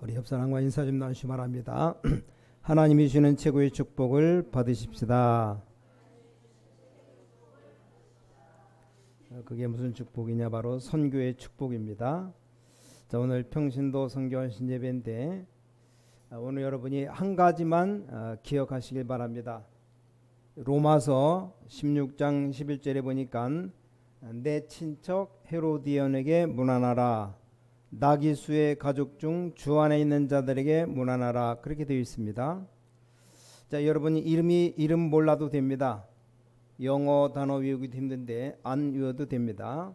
우리 옆사람과 인사 좀 나누시 바랍니다. 하나님이 주시는 최고의 축복을 받으십시다. 그게 무슨 축복이냐? 바로 선교의 축복입니다. 자, 오늘 평신도 선교하신 예배인데 오늘 여러분이 한 가지만 기억하시길 바랍니다. 로마서 16장 11절에 보니까 내 친척 헤로디온에게 문안하라. 나기수의 가족 중 주 안에 있는 자들에게 문안하라. 그렇게 되어 있습니다. 자, 여러분이 이름 몰라도 됩니다. 영어 단어 외우기도 힘든데 안 외워도 됩니다.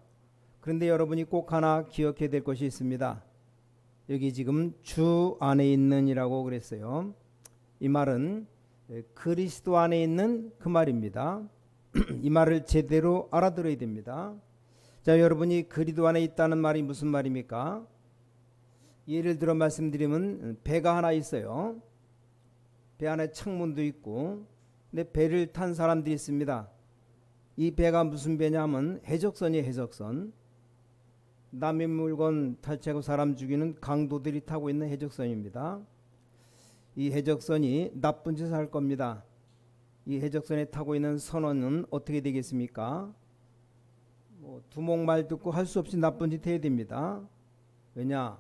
그런데 여러분이 꼭 하나 기억해야 될 것이 있습니다. 여기 지금 주 안에 있는이라고 그랬어요. 이 말은 그리스도 안에 있는 그 말입니다. 이 말을 제대로 알아들어야 됩니다. 자, 여러분이 그리스도 안에 있다는 말이 무슨 말입니까? 예를 들어 말씀드리면 배가 하나 있어요. 배 안에 창문도 있고, 근데 배를 탄 사람들이 있습니다. 이 배가 무슨 배냐면 해적선이에요. 해적선. 남의 물건 탈취하고 사람 죽이는 강도들이 타고 있는 해적선입니다. 이 해적선이 나쁜 짓을 할 겁니다. 이 해적선에 타고 있는 선원은 어떻게 되겠습니까? 두목말 듣고 할 수 없이 나쁜 짓 해야 됩니다. 왜냐?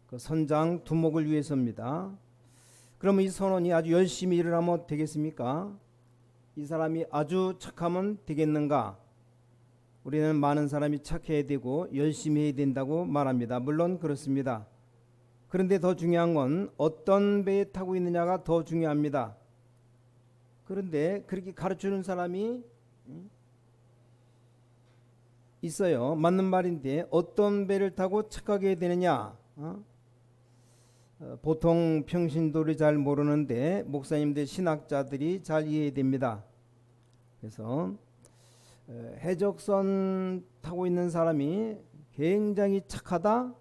그 선장 두목을 위해서입니다. 그러면 이 선원이 아주 열심히 일을 하면 되겠습니까? 이 사람이 아주 착하면 되겠는가? 우리는 많은 사람이 착해야 되고 열심히 해야 된다고 말합니다. 물론 그렇습니다. 그런데 더 중요한 건 어떤 배에 타고 있느냐가 더 중요합니다. 그런데 그렇게 가르쳐주는 사람이 있어요. 맞는 말인데 어떤 배를 타고 착하게 해야 되느냐? 보통 평신도를 잘 모르는데 목사님들 신학자들이 잘 이해해야 됩니다. 그래서 해적선 타고 있는 사람이 굉장히 착하다?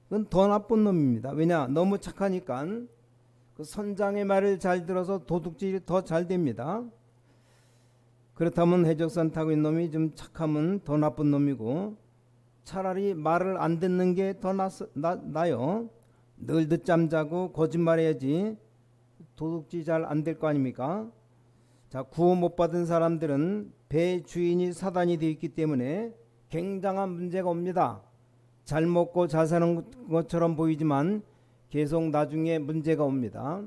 그건 더 나쁜 놈입니다. 왜냐? 너무 착하니까 그 선장의 말을 잘 들어서 도둑질이 더 잘 됩니다. 그렇다면 해적선 타고 있는 놈이 좀 착하면 더 나쁜 놈이고, 차라리 말을 안 듣는 게 더 나요. 늘 늦잠 자고 거짓말해야지 도둑질 잘 안 될 거 아닙니까? 자, 구원 못 받은 사람들은 배 주인이 사단이 되어 있기 때문에 굉장한 문제가 옵니다. 잘 먹고 잘 사는 것처럼 보이지만 계속 나중에 문제가 옵니다.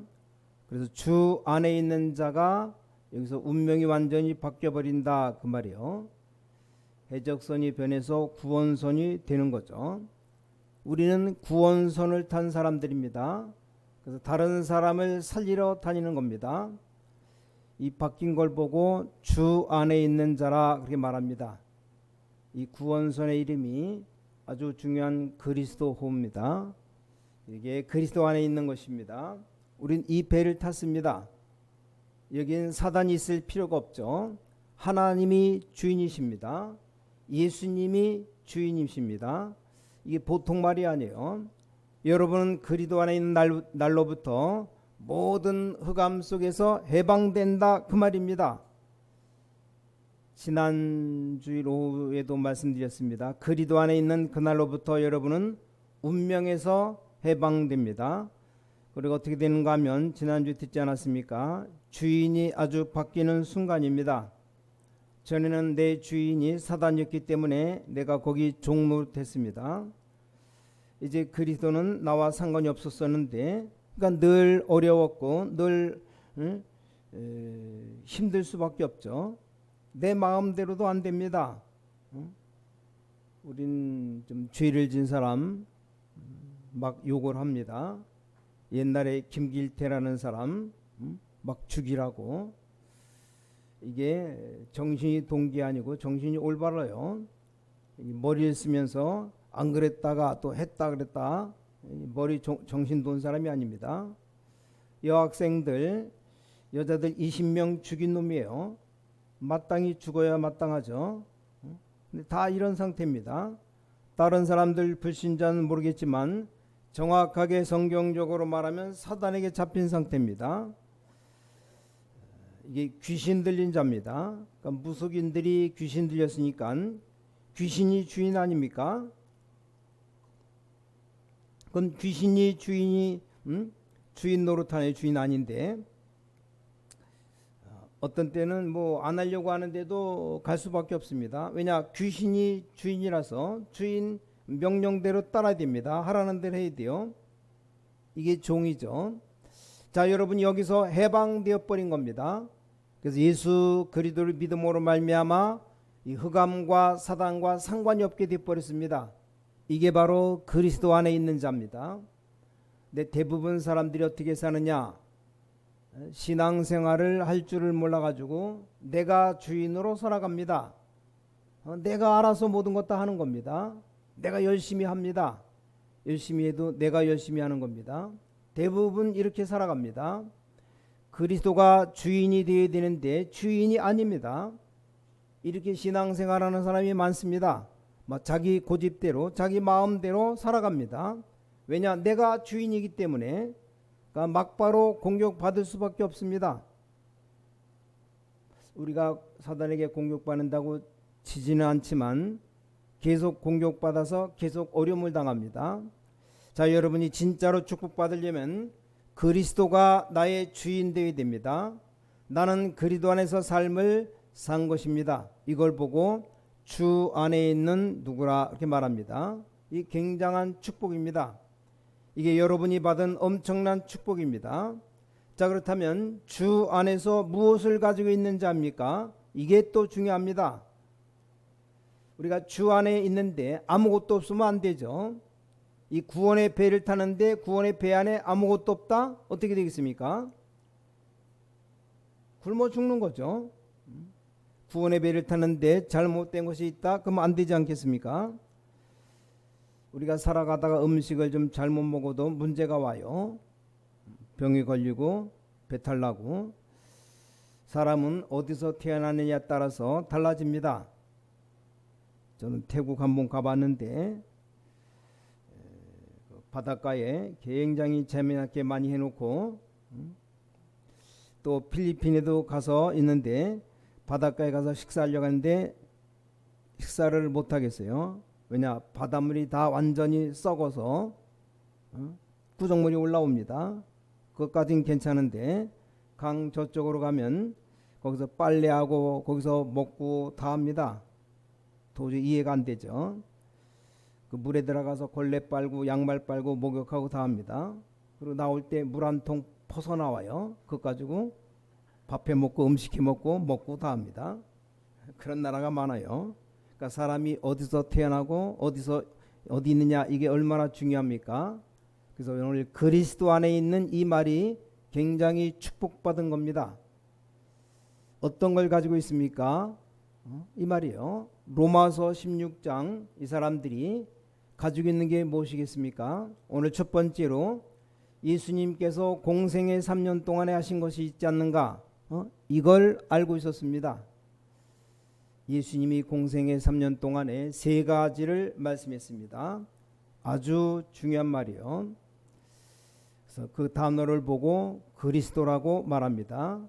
그래서 주 안에 있는 자가 여기서 운명이 완전히 바뀌어버린다 그 말이요. 해적선이 변해서 구원선이 되는 거죠. 우리는 구원선을 탄 사람들입니다. 그래서 다른 사람을 살리러 다니는 겁니다. 이 바뀐 걸 보고 주 안에 있는 자라 그렇게 말합니다. 이 구원선의 이름이 아주 중요한 그리스도호입니다. 이게 그리스도 안에 있는 것입니다. 우린 이 배를 탔습니다. 여기는 사단이 있을 필요가 없죠. 하나님이 주인이십니다. 예수님이 주인이십니다. 이게 보통 말이 아니에요. 여러분은 그리스도 안에 있는 날로부터 모든 흑암 속에서 해방된다 그 말입니다. 지난 주일 오후에도 말씀드렸습니다. 그리스도 안에 있는 그날로부터 여러분은 운명에서 해방됩니다. 그리고 어떻게 되는가 하면 지난주에 듣지 않았습니까? 주인이 아주 바뀌는 순간입니다. 전에는 내 주인이 사단이었기 때문에 내가 거기 종로 됐습니다. 이제 그리스도는 나와 상관이 없었었는데, 그러니까 늘 어려웠고 늘 힘들 수밖에 없죠. 내 마음대로도 안 됩니다. 우린 좀 죄를 진 사람 막 욕을 합니다. 옛날에 김길태라는 사람 막 죽이라고. 이게 정신이 동기 아니고 정신이 올바라요. 머리를 쓰면서 안 그랬다가 또 했다 그랬다. 머리 정신 돈 사람이 아닙니다. 여학생들 여자들 20명 죽인 놈이에요. 마땅히 죽어야 마땅하죠. 근데 다 이런 상태입니다. 다른 사람들 불신자는 모르겠지만 정확하게 성경적으로 말하면 사단에게 잡힌 상태입니다. 이게 귀신 들린 자입니다. 그러니까 무속인들이 귀신 들렸으니까 귀신이 주인 아닙니까? 그건 귀신이 주인이 주인 노릇하네. 주인 아닌데. 어떤 때는 뭐 안 하려고 하는데도 갈 수밖에 없습니다. 왜냐? 귀신이 주인이라서 주인 명령대로 따라야 됩니다. 하라는 대로 해야 돼요. 이게 종이죠. 자, 여러분 여기서 해방되어 버린 겁니다. 그래서 예수 그리스도를 믿음으로 말미암아 이 흑암과 사단과 상관이 없게 되어 버렸습니다. 이게 바로 그리스도 안에 있는 자입니다. 근데 대부분 사람들이 어떻게 사느냐? 신앙생활을 할 줄을 몰라가지고 내가 주인으로 살아갑니다. 내가 알아서 모든 것 다 하는 겁니다. 내가 열심히 합니다. 열심히 해도 내가 열심히 하는 겁니다. 대부분 이렇게 살아갑니다. 그리스도가 주인이 되어야 되는데 주인이 아닙니다. 이렇게 신앙생활하는 사람이 많습니다. 자기 고집대로 자기 마음대로 살아갑니다. 왜냐? 내가 주인이기 때문에 막바로 공격받을 수밖에 없습니다. 우리가 사단에게 공격받는다고 치지는 않지만 계속 공격받아서 계속 어려움을 당합니다. 자, 여러분이 진짜로 축복받으려면 그리스도가 나의 주인 되어야 됩니다. 나는 그리스도 안에서 삶을 산 것입니다. 이걸 보고 주 안에 있는 누구라 이렇게 말합니다. 이 굉장한 축복입니다. 이게 여러분이 받은 엄청난 축복입니다. 자, 그렇다면 주 안에서 무엇을 가지고 있는 자입니까? 이게 또 중요합니다. 우리가 주 안에 있는데 아무것도 없으면 안 되죠. 이 구원의 배를 타는데 구원의 배 안에 아무것도 없다? 어떻게 되겠습니까? 굶어 죽는 거죠. 구원의 배를 타는데 잘못된 것이 있다? 그러면 안 되지 않겠습니까? 우리가 살아가다가 음식을 좀 잘못 먹어도 문제가 와요. 병이 걸리고 배탈 나고. 사람은 어디서 태어나느냐에 따라서 달라집니다. 저는 태국 한번 가봤는데 바닷가에 굉장히 재미나게 많이 해놓고, 또 필리핀에도 가서 있는데 바닷가에 가서 식사하려고 하는데 식사를 못 하겠어요. 왜냐? 바닷물이 다 완전히 썩어서 구정물이 올라옵니다. 그것까지는 괜찮은데 강 저쪽으로 가면 거기서 빨래하고 거기서 먹고 다 합니다. 도저히 이해가 안 되죠. 그 물에 들어가서 걸레 빨고 양말 빨고 목욕하고 다 합니다. 그리고 나올 때 물 한 통 퍼서 나와요. 그것 가지고 밥해 먹고 음식해 먹고 다 합니다. 그런 나라가 많아요. 그러니까 사람이 어디서 태어나고 어디 있느냐, 이게 얼마나 중요합니까? 그래서 오늘 그리스도 안에 있는 이 말이 굉장히 축복받은 겁니다. 어떤 걸 가지고 있습니까? 이 말이요. 로마서 16장, 이 사람들이 가지고 있는 게 무엇이겠습니까? 오늘 첫 번째로 예수님께서 공생애 3년 동안에 하신 것이 있지 않는가? 이걸 알고 있었습니다. 예수님이 공생애 3년 동안에 세 가지를 말씀했습니다. 아주 중요한 말이요. 그래서 그 단어를 보고 그리스도라고 말합니다.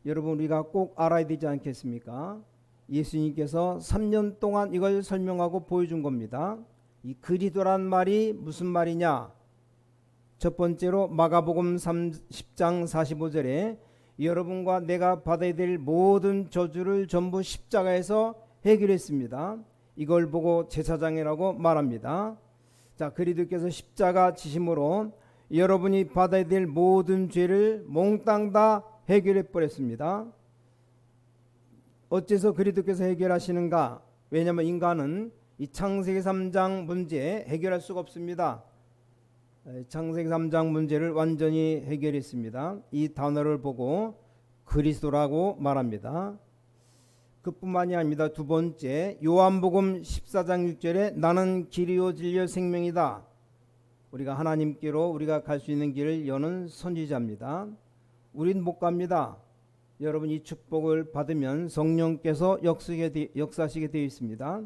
여러분, 우리가 꼭 알아야 되지 않겠습니까? 예수님께서 3년 동안 이걸 설명하고 보여준 겁니다. 이 그리스도란 말이 무슨 말이냐? 첫 번째로 마가복음 10장 45절에 여러분과 내가 받아야 될 모든 저주를 전부 십자가에서 해결했습니다. 이걸 보고 제사장이라고 말합니다. 자, 그리스도께서 십자가 지심으로 여러분이 받아야 될 모든 죄를 몽땅 다 해결해 버렸습니다. 어째서 그리스도께서 해결하시는가? 왜냐하면 인간은 이 창세기 3장 문제 해결할 수가 없습니다. 창세기 3장 문제를 완전히 해결했습니다. 이 단어를 보고 그리스도라고 말합니다. 그뿐만이 아닙니다. 두 번째, 요한복음 14장 6절에 나는 길이요 진리요 생명이다. 우리가 하나님께로 우리가 갈 수 있는 길을 여는 선지자입니다. 우린 못 갑니다. 여러분, 이 축복을 받으면 성령께서 역사하시게 되어 있습니다.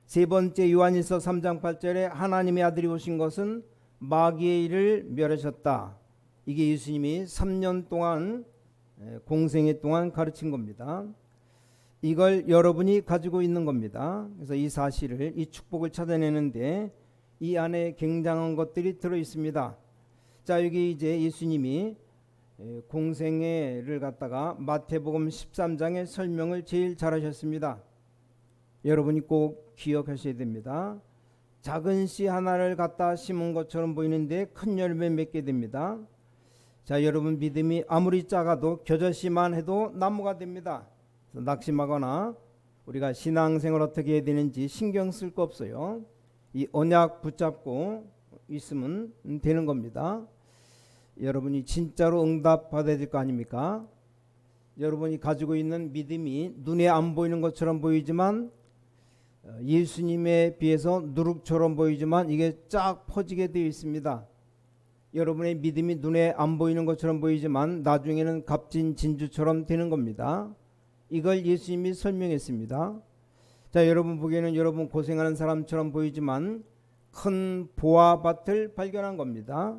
세 번째, 요한일서 3장 8절에 하나님의 아들이 오신 것은 마귀의 일을 멸하셨다. 이게 예수님이 3년 동안 공생애 동안 가르친 겁니다. 이걸 여러분이 가지고 있는 겁니다. 그래서 이 사실을, 이 축복을 찾아내는데 이 안에 굉장한 것들이 들어 있습니다. 자, 여기 이제 예수님이 공생애를 갖다가 마태복음 13장의 설명을 제일 잘하셨습니다. 여러분이 꼭 기억하셔야 됩니다. 작은 씨 하나를 갖다 심은 것처럼 보이는데 큰 열매 맺게 됩니다. 자, 여러분 믿음이 아무리 작아도 겨자씨만 해도 나무가 됩니다. 낙심하거나 우리가 신앙생활 어떻게 해야 되는지 신경 쓸 거 없어요. 이 언약 붙잡고 있으면 되는 겁니다. 여러분이 진짜로 응답 받아야 될 거 아닙니까? 여러분이 가지고 있는 믿음이 눈에 안 보이는 것처럼 보이지만 예수님에 비해서 누룩처럼 보이지만 이게 쫙 퍼지게 되어 있습니다. 여러분의 믿음이 눈에 안 보이는 것처럼 보이지만 나중에는 값진 진주처럼 되는 겁니다. 이걸 예수님이 설명했습니다. 자, 여러분 보기에는 여러분 고생하는 사람처럼 보이지만 큰 보화밭을 발견한 겁니다.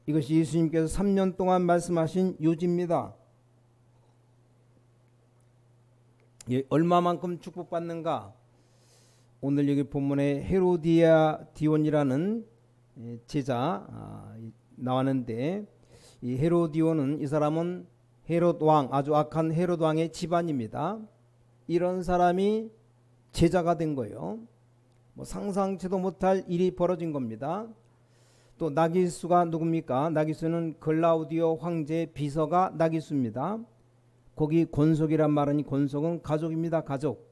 이것이 예수님께서 3년 동안 말씀하신 요지입니다. 얼마만큼 축복받는가? 오늘 여기 본문에 헤로디아디온이라는 제자 나왔는데, 이 헤로디온은, 이 사람은 헤롯 왕, 아주 악한 헤롯 왕의 집안입니다. 이런 사람이 제자가 된 거예요. 상상치도 못할 일이 벌어진 겁니다. 또 나기수가 누굽니까? 나기수는 글라우디오 황제의 비서가 나기수입니다. 거기 권속이란 말은, 권속은 가족입니다. 가족.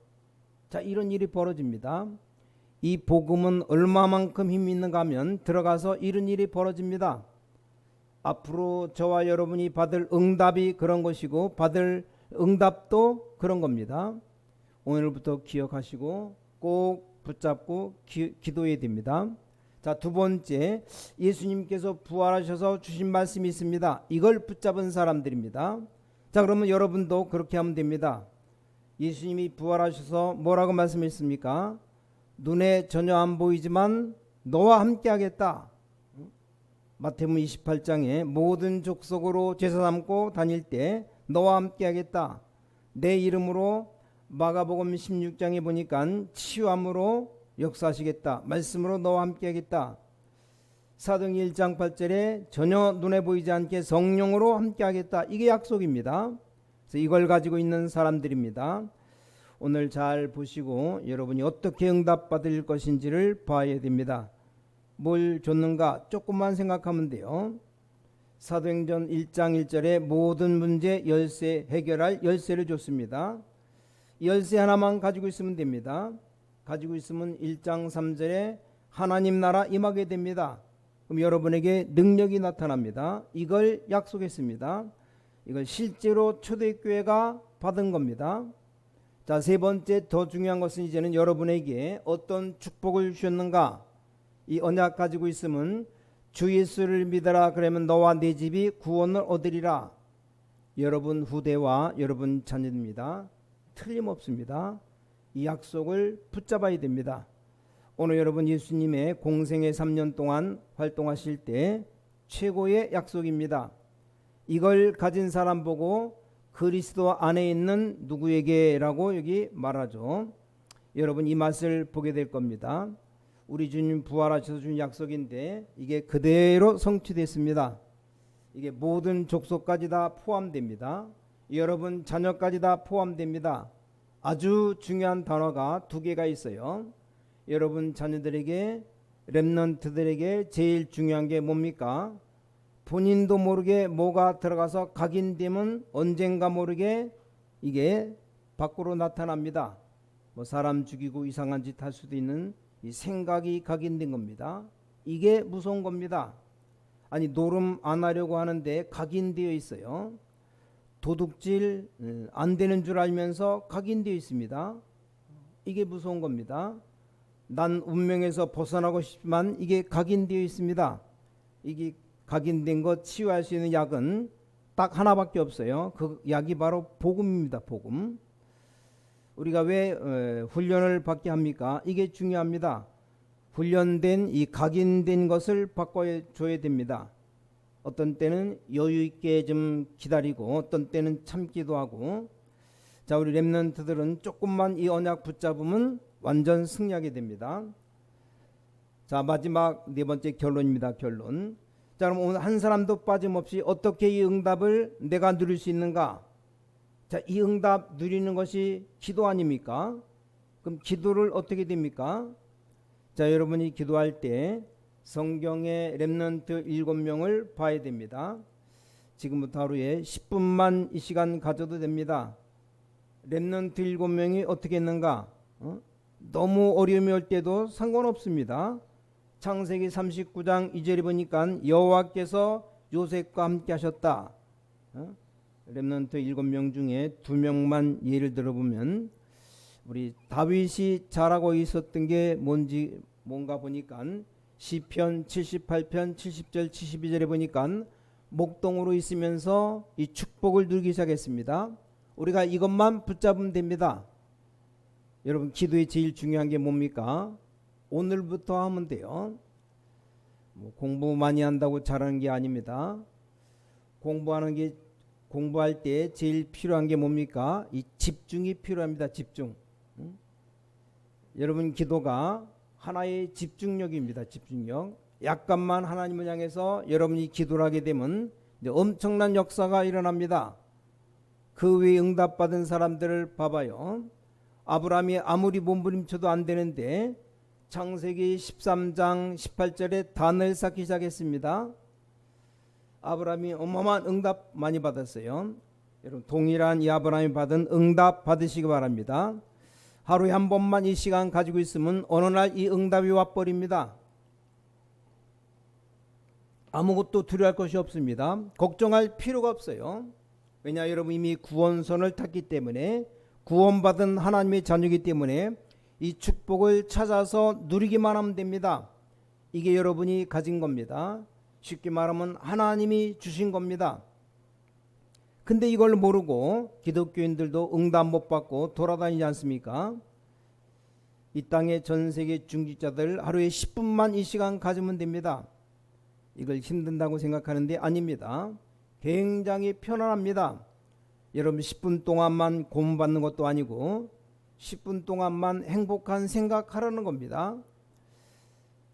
자, 이런 일이 벌어집니다. 이 복음은 얼마만큼 힘이 있는가 하면 들어가서 이런 일이 벌어집니다. 앞으로 저와 여러분이 받을 응답이 그런 것이고 받을 응답도 그런 겁니다. 오늘부터 기억하시고 꼭 붙잡고 기도해야 됩니다. 자, 두 번째, 예수님께서 부활하셔서 주신 말씀이 있습니다. 이걸 붙잡은 사람들입니다. 자, 그러면 여러분도 그렇게 하면 됩니다. 예수님이 부활하셔서 뭐라고 말씀했습니까? 눈에 전혀 안 보이지만 너와 함께 하겠다. 마태복음 28장에 모든 족속으로 제사 삼고 다닐 때 너와 함께 하겠다. 내 이름으로 마가복음 16장에 보니까 치유함으로 역사하시겠다. 말씀으로 너와 함께 하겠다. 사도행전 1장 8절에 전혀 눈에 보이지 않게 성령으로 함께 하겠다. 이게 약속입니다. 그래서 이걸 가지고 있는 사람들입니다. 오늘 잘 보시고 여러분이 어떻게 응답받을 것인지를 봐야 됩니다. 뭘 줬는가? 조금만 생각하면 돼요. 사도행전 1장 1절에 모든 문제 열쇠 해결할 열쇠를 줬습니다. 열쇠 하나만 가지고 있으면 됩니다. 가지고 있으면 1장 3절에 하나님 나라 임하게 됩니다. 그럼 여러분에게 능력이 나타납니다. 이걸 약속했습니다. 이걸 실제로 초대교회가 받은 겁니다. 자, 세 번째, 더 중요한 것은 이제는 여러분에게 어떤 축복을 주셨는가? 이 언약 가지고 있으면 주 예수를 믿어라, 그러면 너와 네 집이 구원을 얻으리라. 여러분 후대와 여러분 자녀입니다. 틀림없습니다. 이 약속을 붙잡아야 됩니다. 오늘 여러분 예수님의 공생애 3년 동안 활동하실 때 최고의 약속입니다. 이걸 가진 사람 보고 그리스도 안에 있는 누구에게라고 여기 말하죠. 여러분 이 맛을 보게 될 겁니다. 우리 주님 부활하셔서 준 약속인데 이게 그대로 성취됐습니다. 이게 모든 족속까지 다 포함됩니다. 여러분 자녀까지 다 포함됩니다. 아주 중요한 단어가 두 개가 있어요. 여러분 자녀들에게, 렘넌트들에게 제일 중요한 게 뭡니까? 본인도 모르게 뭐가 들어가서 각인되면 언젠가 모르게 이게 밖으로 나타납니다. 사람 죽이고 이상한 짓 할 수도 있는 이 생각이 각인된 겁니다. 이게 무서운 겁니다. 아니, 노름 안 하려고 하는데 각인되어 있어요. 도둑질 안 되는 줄 알면서 각인되어 있습니다. 이게 무서운 겁니다. 난 운명에서 벗어나고 싶지만 이게 각인되어 있습니다. 이게 각인된 것 치유할 수 있는 약은 딱 하나밖에 없어요. 그 약이 바로 복음입니다. 복음. 우리가 왜 훈련을 받게 합니까? 이게 중요합니다. 훈련된 이 각인된 것을 바꿔줘야 됩니다. 어떤 때는 여유 있게 좀 기다리고 어떤 때는 참기도 하고. 자, 우리 렘넌트들은 조금만 이 언약 붙잡으면 완전 승리하게 됩니다. 자, 마지막 네 번째 결론입니다. 결론. 자, 그럼 오늘 한 사람도 빠짐없이 어떻게 이 응답을 내가 누릴 수 있는가? 자, 이 응답 누리는 것이 기도 아닙니까? 그럼 기도를 어떻게 됩니까? 자, 여러분이 기도할 때 성경의 렘넌트 7명을 봐야 됩니다. 지금부터 하루에 10분만 이 시간 가져도 됩니다. 렘넌트 7명이 어떻게 했는가? 너무 어려움이 올 때도 상관없습니다. 창세기 39장 2절에 보니까 여호와께서 요셉과 함께 하셨다. 렘넌트 7명 중에 2명만 예를 들어보면 우리 다윗이 잘하고 있었던 게 뭔가 보니까 시편 78편 70절 72절에 보니까 목동으로 있으면서 이 축복을 누리기 시작했습니다. 우리가 이것만 붙잡으면 됩니다. 여러분, 기도의 제일 중요한 게 뭡니까? 오늘부터 하면 돼요. 공부 많이 한다고 잘하는 게 아닙니다. 공부할 때 제일 필요한 게 뭡니까? 이 집중이 필요합니다. 집중. 여러분, 기도가 하나의 집중력입니다. 집중력. 약간만 하나님을 향해서 여러분이 기도를 하게 되면 이제 엄청난 역사가 일어납니다. 그 외에 응답받은 사람들을 봐봐요. 아브라함이 아무리 몸부림쳐도 안 되는데 창세기 13장 18절에 단을 쌓기 시작했습니다. 아브라함이 어마어마한 응답 많이 받았어요. 여러분, 동일한 이 아브라함이 받은 응답 받으시기 바랍니다. 하루에 한 번만 이 시간 가지고 있으면 어느 날 이 응답이 와버립니다. 아무것도 두려워할 것이 없습니다. 걱정할 필요가 없어요. 왜냐, 여러분 이미 구원선을 탔기 때문에, 구원받은 하나님의 자녀이기 때문에 이 축복을 찾아서 누리기만 하면 됩니다. 이게 여러분이 가진 겁니다. 쉽게 말하면 하나님이 주신 겁니다. 근데 이걸 모르고 기독교인들도 응답 못 받고 돌아다니지 않습니까? 이 땅의 전 세계 중직자들 하루에 10분만 이 시간 가지면 됩니다. 이걸 힘든다고 생각하는데 아닙니다. 굉장히 편안합니다. 여러분 10분 동안만 고문받는 것도 아니고 10분 동안만 행복한 생각하라는 겁니다.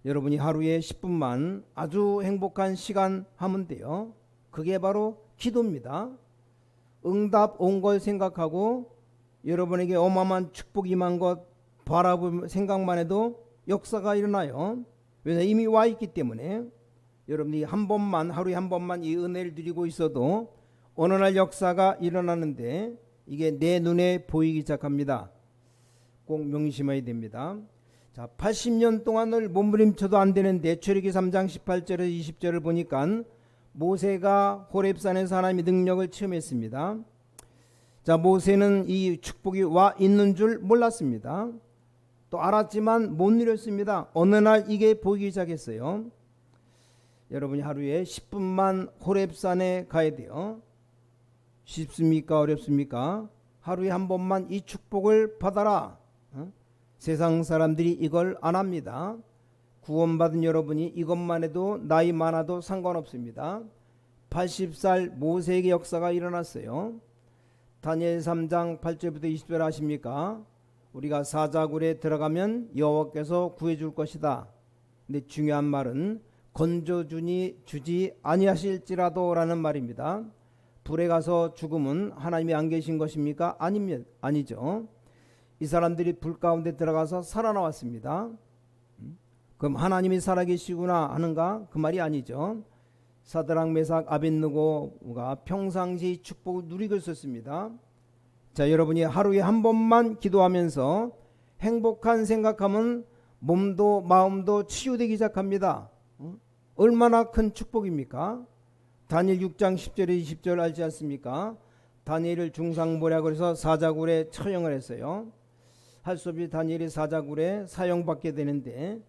여러분이 하루에 10분만 아주 행복한 시간 하면 돼요. 그게 바로 기도입니다. 응답 온 걸 생각하고 여러분에게 어마어마한 축복이 임한 것 바라볼 생각만 해도 역사가 일어나요. 왜냐하면 이미 와 있기 때문에. 여러분이 하루에 한 번만 이 은혜를 드리고 있어도 어느 날 역사가 일어나는데 이게 내 눈에 보이기 시작합니다. 꼭 명심해야 됩니다. 자, 80년 동안을 몸부림쳐도 안 되는데 출애굽기 3장 18절에서 20절을 보니까 모세가 호렙산에서 하나님의 능력을 체험했습니다. 자, 모세는 이 축복이 와 있는 줄 몰랐습니다. 또 알았지만 못 누렸습니다. 어느 날 이게 보이기 시작했어요. 여러분이 하루에 10분만 호렙산에 가야 돼요. 쉽습니까? 어렵습니까? 하루에 한 번만 이 축복을 받아라. 세상 사람들이 이걸 안 합니다. 구원받은 여러분이 이것만 해도 나이 많아도 상관없습니다. 80살 모세에게 역사가 일어났어요. 다니엘 3장 8절부터 20절 아십니까? 우리가 사자굴에 들어가면 여호와께서 구해줄 것이다. 근데 중요한 말은 건져주지 아니하실지라도 라는 말입니다. 불에 가서 죽으면 하나님이 안 계신 것입니까? 아니죠. 이 사람들이 불 가운데 들어가서 살아나왔습니다. 그럼 하나님이 살아계시구나 하는가? 그 말이 아니죠. 사드락 메삭 아벳느고가 평상시 축복을 누리고 있었습니다. 자, 여러분이 하루에 한 번만 기도하면서 행복한 생각하면 몸도 마음도 치유되기 시작합니다. 얼마나 큰 축복입니까? 다니엘 6장 10절에 20절 알지 않습니까? 다니엘을 중상모략을 해서 사자굴에 처형을 했어요. 할 수 없이 다니엘이 사자굴에 사형받게 되는데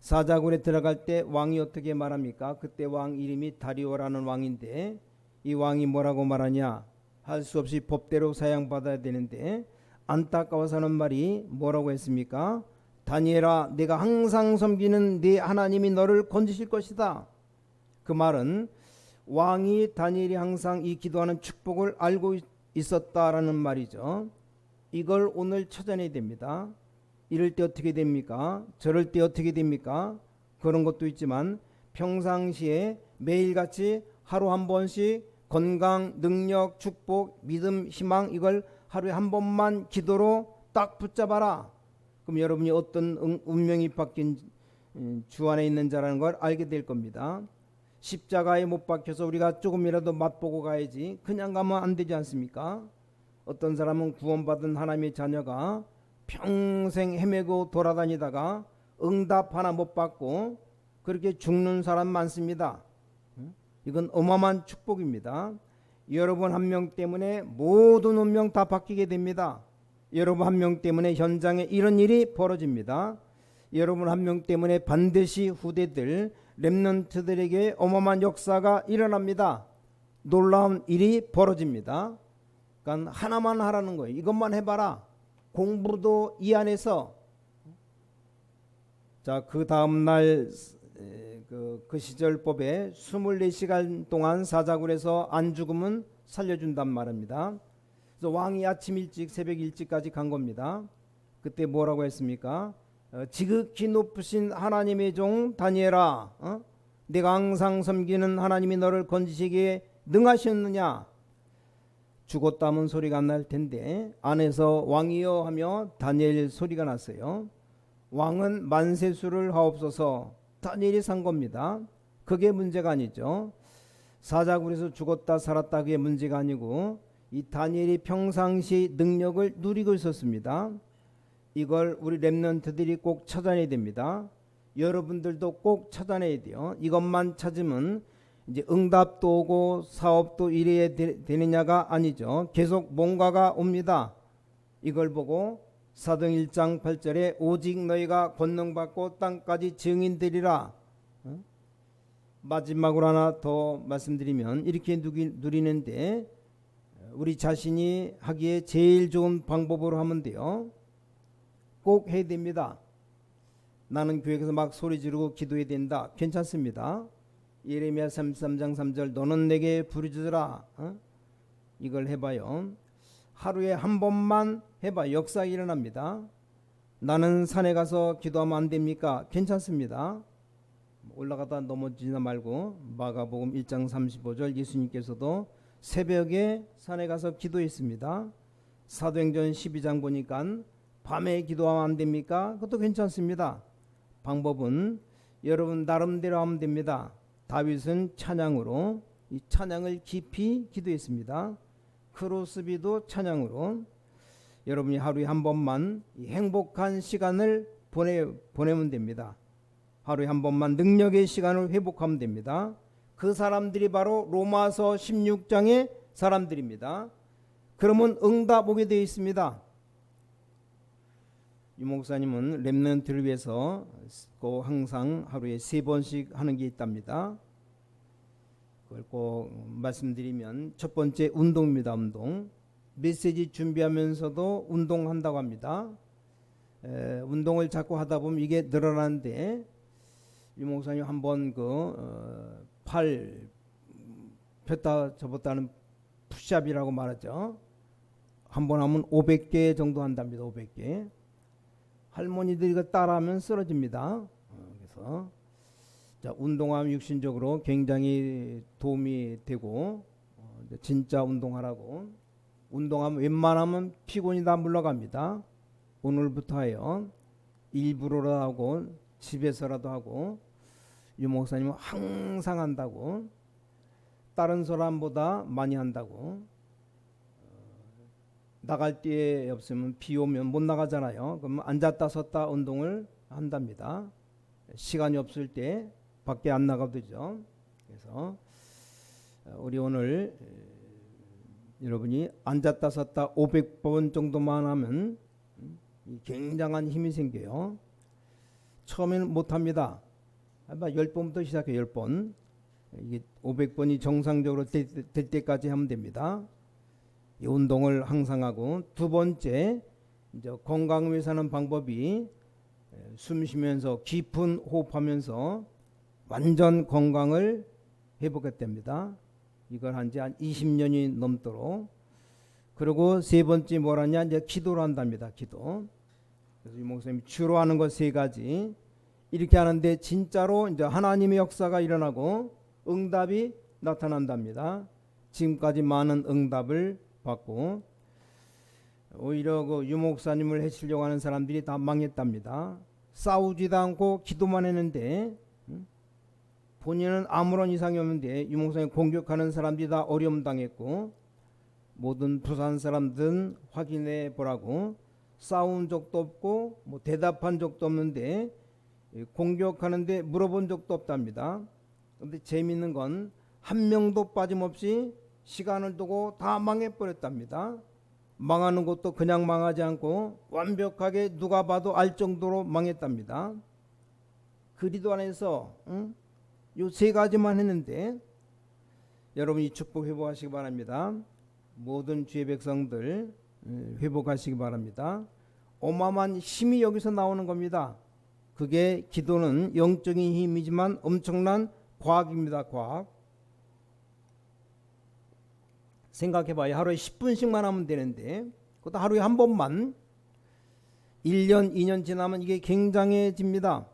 사자굴에 들어갈 때 왕이 어떻게 말합니까? 그때 왕 이름이 다리오라는 왕인데 이 왕이 뭐라고 말하냐? 할 수 없이 법대로 사형받아야 되는데 안타까워서 하는 말이 뭐라고 했습니까? 다니엘아, 내가 항상 섬기는 네 하나님이 너를 건지실 것이다. 그 말은 왕이 다니엘이 항상 이 기도하는 축복을 알고 있었다라는 말이죠. 이걸 오늘 찾아내야 됩니다. 이럴 때 어떻게 됩니까? 저럴 때 어떻게 됩니까? 그런 것도 있지만 평상시에 매일같이 하루 한 번씩 건강, 능력, 축복, 믿음, 희망 이걸 하루에 한 번만 기도로 딱 붙잡아라. 그럼 여러분이 어떤 운명이 바뀐 주 안에 있는 자라는 걸 알게 될 겁니다. 십자가에 못 박혀서 우리가 조금이라도 맛보고 가야지 그냥 가면 안 되지 않습니까? 어떤 사람은 구원받은 하나님의 자녀가 평생 헤매고 돌아다니다가 응답 하나 못 받고 그렇게 죽는 사람 많습니다. 이건 어마어마한 축복입니다. 여러분 한 명 때문에 모든 운명 다 바뀌게 됩니다. 여러분 한 명 때문에 현장에 이런 일이 벌어집니다. 여러분 한 명 때문에 반드시 후대들 렘넌트들에게 어마어마한 역사가 일어납니다. 놀라운 일이 벌어집니다. 그러니까 하나만 하라는 거예요. 이것만 해봐라. 공부도 이 안에서. 자, 그 다음날 그 시절법에 24시간 동안 사자굴에서 안 죽으면 살려준단 말입니다. 그래서 왕이 아침 일찍 새벽 일찍까지 간 겁니다. 그때 뭐라고 했습니까? 지극히 높으신 하나님의 종 다니엘아, 내가 항상 섬기는 하나님이 너를 건지시기에 능하셨느냐? 죽었다면 소리가 안 날 텐데 안에서 왕이여 하며 다니엘 소리가 났어요. 왕은 만세수를 하옵소서. 다니엘이 산 겁니다. 그게 문제가 아니죠. 사자굴에서 죽었다 살았다 그게 문제가 아니고 이 다니엘이 평상시 능력을 누리고 있었습니다. 이걸 우리 렘넌트들이 꼭 찾아내야 됩니다. 여러분들도 꼭 찾아내야 돼요. 이것만 찾으면 이제 응답도 오고 사업도 이래야 되느냐가 아니죠. 계속 뭔가가 옵니다. 이걸 보고 사도행 1장 8절에 오직 너희가 권능받고 땅까지 증인되리라. 마지막으로 하나 더 말씀드리면 이렇게 누리는데 우리 자신이 하기에 제일 좋은 방법으로 하면 돼요. 꼭 해야 됩니다. 나는 교회에서 막 소리 지르고 기도해야 된다. 괜찮습니다. 예레미야 33장 3절 너는 내게 부르짖으라. 이걸 해봐요. 하루에 한 번만 해봐. 역사 일어납니다. 나는 산에 가서 기도하면 안 됩니까? 괜찮습니다. 올라가다 넘어지나 말고 마가복음 1장 35절 예수님께서도 새벽에 산에 가서 기도했습니다. 사도행전 12장 보니까 밤에 기도하면 안 됩니까? 그것도 괜찮습니다. 방법은 여러분 나름대로 하면 됩니다. 다윗은 찬양으로 이 찬양을 깊이 기도했습니다. 크로스비도 찬양으로 여러분이 하루에 한 번만 이 행복한 시간을 보내면 됩니다. 하루에 한 번만 능력의 시간을 회복하면 됩니다. 그 사람들이 바로 로마서 16장의 사람들입니다. 그러면 응답 오게 되어 있습니다. 유 목사님은 렘넌트를 위해서 꼭 항상 하루에 3번씩 하는 게 있답니다. 그걸 꼭 말씀드리면 첫 번째 운동입니다. 운동. 메시지 준비하면서도 운동한다고 합니다. 운동을 자꾸 하다 보면 이게 늘어나는데 유 목사님 한번 팔 폈다 접었다는 푸시업이라고 말하죠. 한번 하면 500개 정도 한답니다. 500개. 할머니들이 이거 따라하면 쓰러집니다. 그래서 자, 운동하면 육신적으로 굉장히 도움이 되고 진짜 운동하라고. 운동하면 웬만하면 피곤이 다 물러갑니다. 오늘부터 해요. 일부러라도 하고 집에서라도 하고. 유 목사님은 항상 한다고. 다른 사람보다 많이 한다고. 나갈 데 없으면 비 오면 못 나가잖아요. 그러면 앉았다 섰다 운동을 한답니다. 시간이 없을 때 밖에 안 나가도 되죠. 그래서 우리 오늘 여러분이 앉았다 섰다 500번 정도만 하면 굉장한 힘이 생겨요. 처음에는 못합니다. 10번부터 시작해. 10번. 이게 500번이 정상적으로 될 때까지 하면 됩니다. 이 운동을 항상 하고, 두 번째 이제 건강을 위해서 하는 방법이 숨 쉬면서 깊은 호흡하면서 완전 건강을 회복했답니다. 이걸 한 지 한 20년이 넘도록. 그리고 세 번째 뭐라냐, 이제 기도를 한답니다. 기도. 그래서 이 목사님이 주로 하는 것 3가지. 이렇게 하는데 진짜로 이제 하나님의 역사가 일어나고 응답이 나타난답니다. 지금까지 많은 응답을 받고 오히려 그 유목사님을 해치려고 하는 사람들이 다 망했답니다. 싸우지도 않고 기도만 했는데 본인은 아무런 이상이 없는데 유목사님 공격하는 사람들이 다 어려움 당했고 모든 부산 사람들은 확인해 보라고 싸운 적도 없고 뭐 대답한 적도 없는데 공격하는데 물어본 적도 없답니다. 그런데 재미있는 건 한 명도 빠짐없이 시간을 두고 다 망해버렸답니다. 망하는 것도 그냥 망하지 않고 완벽하게 누가 봐도 알 정도로 망했답니다. 그리도 안에서 요 세 가지만 했는데 여러분 이 축복 회복하시기 바랍니다. 모든 주의 백성들 회복하시기 바랍니다. 어마어마한 힘이 여기서 나오는 겁니다. 그게 기도는 영적인 힘이지만 엄청난 과학입니다. 과학. 생각해봐요. 하루에 10분씩만 하면 되는데 그것도 하루에 한 번만 1년 2년 지나면 이게 굉장해집니다.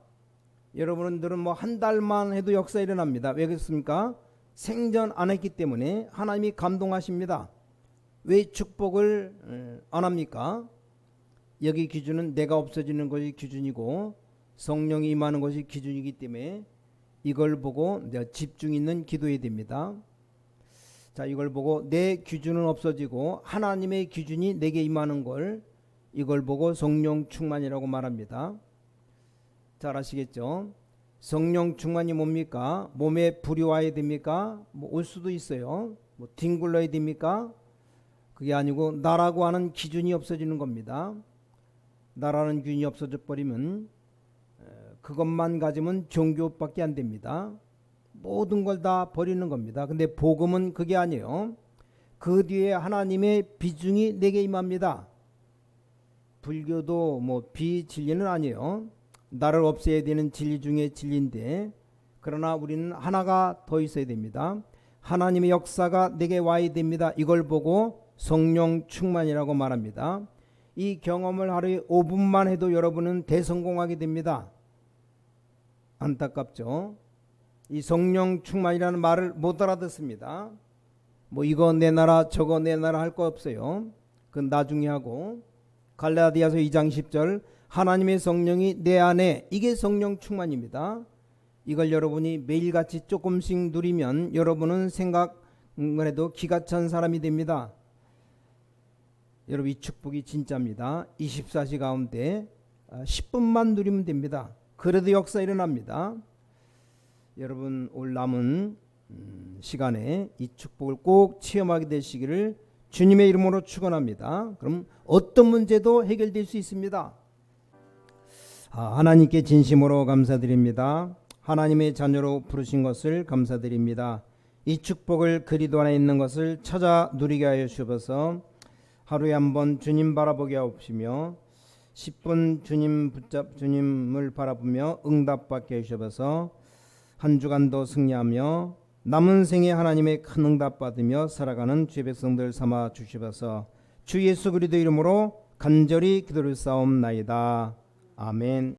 여러분들은 뭐 한 달만 해도 역사 일어납니다. 왜 그렇습니까? 생전 안 했기 때문에 하나님이 감동하십니다. 왜 축복을 안 합니까? 여기 기준은 내가 없어지는 것이 기준이고 성령이 임하는 것이 기준이기 때문에 이걸 보고 내가 집중 있는 기도해야 됩니다. 자, 이걸 보고 내 기준은 없어지고 하나님의 기준이 내게 임하는 걸 이걸 보고 성령 충만이라고 말합니다. 잘 아시겠죠? 성령 충만이 뭡니까? 몸에 불이 와야 됩니까? 뭐 올 수도 있어요. 뭐 뒹굴러야 됩니까? 그게 아니고 나라고 하는 기준이 없어지는 겁니다. 나라는 기준이 없어져 버리면 그것만 가지면 종교밖에 안 됩니다. 모든 걸 다 버리는 겁니다. 근데 복음은 그게 아니에요. 그 뒤에 하나님의 비중이 내게 임합니다. 불교도 뭐 비진리는 아니에요. 나를 없애야 되는 진리 중에 진리인데 그러나 우리는 하나가 더 있어야 됩니다. 하나님의 역사가 내게 와야 됩니다. 이걸 보고 성령 충만이라고 말합니다. 이 경험을 하루에 5분만 해도 여러분은 대성공하게 됩니다. 안타깝죠? 이 성령 충만이라는 말을 못 알아듣습니다. 뭐 이거 내 나라 저거 내 나라 할 거 없어요. 그건 나중에 하고 갈라디아서 2장 10절 하나님의 성령이 내 안에 이게 성령 충만입니다. 이걸 여러분이 매일같이 조금씩 누리면 여러분은 생각을 해도 기가 찬 사람이 됩니다. 여러분 이 축복이 진짜입니다. 24시 가운데 10분만 누리면 됩니다. 그래도 역사 일어납니다. 여러분 올 남은 시간에 이 축복을 꼭 체험하게 되시기를 주님의 이름으로 축원합니다. 그럼 어떤 문제도 해결될 수 있습니다. 하나님께 진심으로 감사드립니다. 하나님의 자녀로 부르신 것을 감사드립니다. 이 축복을 그리도 안에 있는 것을 찾아 누리게 하여 주셔서 하루에 한번 주님 바라보게 하옵시며 10분 주님을 바라보며 응답받게 해주셔서 한 주간도 승리하며 남은 생에 하나님의 큰 응답 받으며 살아가는 주의 백성들 삼아 주시옵소서. 주 예수 그리스도 이름으로 간절히 기도를 싸움나이다. 아멘.